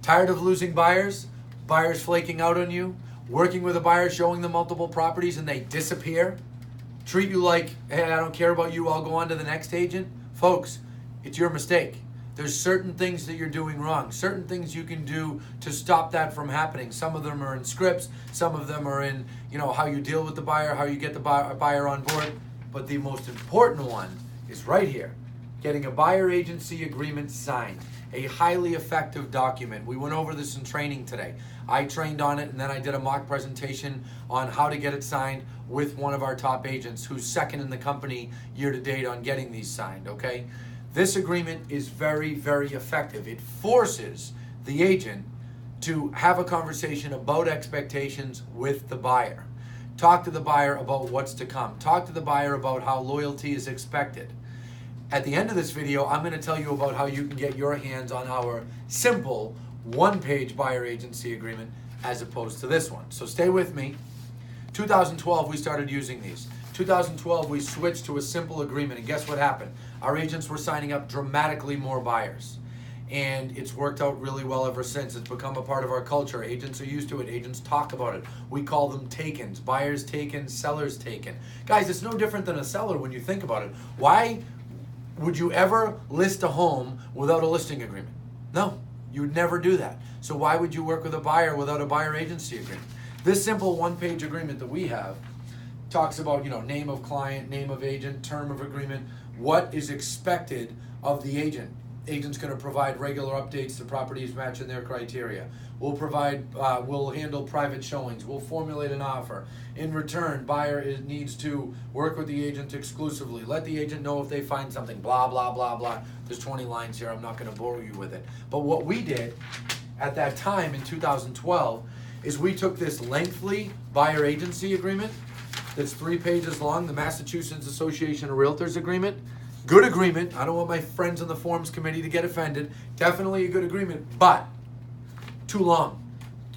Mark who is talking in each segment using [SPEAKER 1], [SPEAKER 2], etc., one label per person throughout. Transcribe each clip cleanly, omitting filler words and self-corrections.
[SPEAKER 1] Tired of losing buyers? Buyers flaking out on you? Working with a buyer, showing them multiple properties and they disappear? Treat you like, hey, I don't care about you, I'll go on to the next agent? Folks, it's your mistake. There's certain things that you're doing wrong, certain things you can do to stop that from happening. Some of them are in scripts, some of them are in, how you deal with the buyer, how you get the buyer on board. But the most important one is right here, getting a buyer agency agreement signed, a highly effective document. We went over this in training today. I trained on it, and then I did a mock presentation on how to get it signed with one of our top agents who's second in the company year to date on getting these signed, okay? This agreement is very, very effective. It forces the agent to have a conversation about expectations with the buyer. Talk to the buyer about what's to come. Talk to the buyer about how loyalty is expected. At the end of this video, I'm going to tell you about how you can get your hands on our simple one-page buyer agency agreement as opposed to this one. So stay with me. 2012, we started using these. 2012, we switched to a simple agreement, and guess what happened? Our agents were signing up dramatically more buyers, and it's worked out really well ever since. It's become a part of our culture. Agents are used to it. Agents talk about it. We call them takens. Buyers taken, sellers taken. Guys, it's no different than a seller when you think about it. Why would you ever list a home without a listing agreement? No, you would never do that. So why would you work with a buyer without a buyer agency agreement? This simple one-page agreement that we have talks about, name of client, name of agent, term of agreement, what is expected of the agent. Agent's going to provide regular updates to properties matching their criteria. We'll handle private showings. We'll formulate an offer. In return, buyer needs to work with the agent exclusively. Let the agent know if they find something, blah, blah, blah, blah. There's 20 lines here. I'm not going to bore you with it. But what we did at that time in 2012 is we took this lengthy buyer agency agreement that's 3 pages long, the Massachusetts Association of Realtors agreement. Good agreement. I don't want my friends on the forms committee to get offended. Definitely a good agreement, but too long.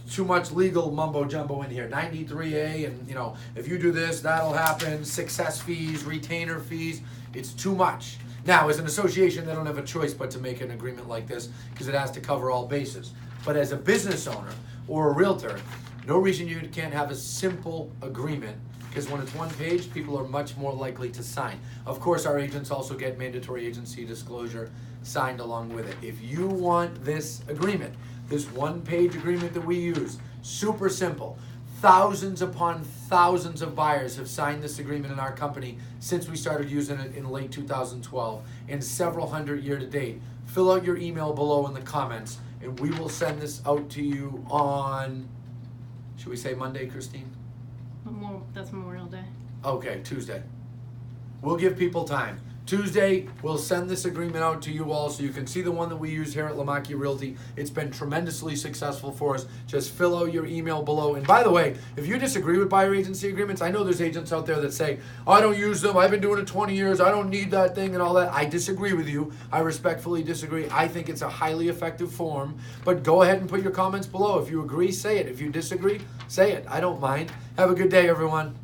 [SPEAKER 1] Too much legal mumbo jumbo in here. 93A, and if you do this, that'll happen. Success fees, retainer fees. It's too much. Now, as an association, they don't have a choice but to make an agreement like this because it has to cover all bases. But as a business owner or a realtor, no reason you can't have a simple agreement, because when it's one page, people are much more likely to sign. Of course, our agents also get mandatory agency disclosure signed along with it. If you want this agreement, this one-page agreement that we use, super simple. Thousands upon thousands of buyers have signed this agreement in our company since we started using it in late 2012, and several hundred year to date. Fill out your email below in the comments, and we will send this out to you on, should we say Monday, Christine?
[SPEAKER 2] That's Memorial Day.
[SPEAKER 1] Okay, Tuesday. We'll give people time. Tuesday, we'll send this agreement out to you all so you can see the one that we use here at Lamacchia Realty. It's been tremendously successful for us. Just fill out your email below. And by the way, if you disagree with buyer agency agreements, I know there's agents out there that say, I don't use them, I've been doing it 20 years, I don't need that thing and all that. I disagree with you. I respectfully disagree. I think it's a highly effective form, but go ahead and put your comments below. If you agree, say it. If you disagree, say it. I don't mind. Have a good day, everyone.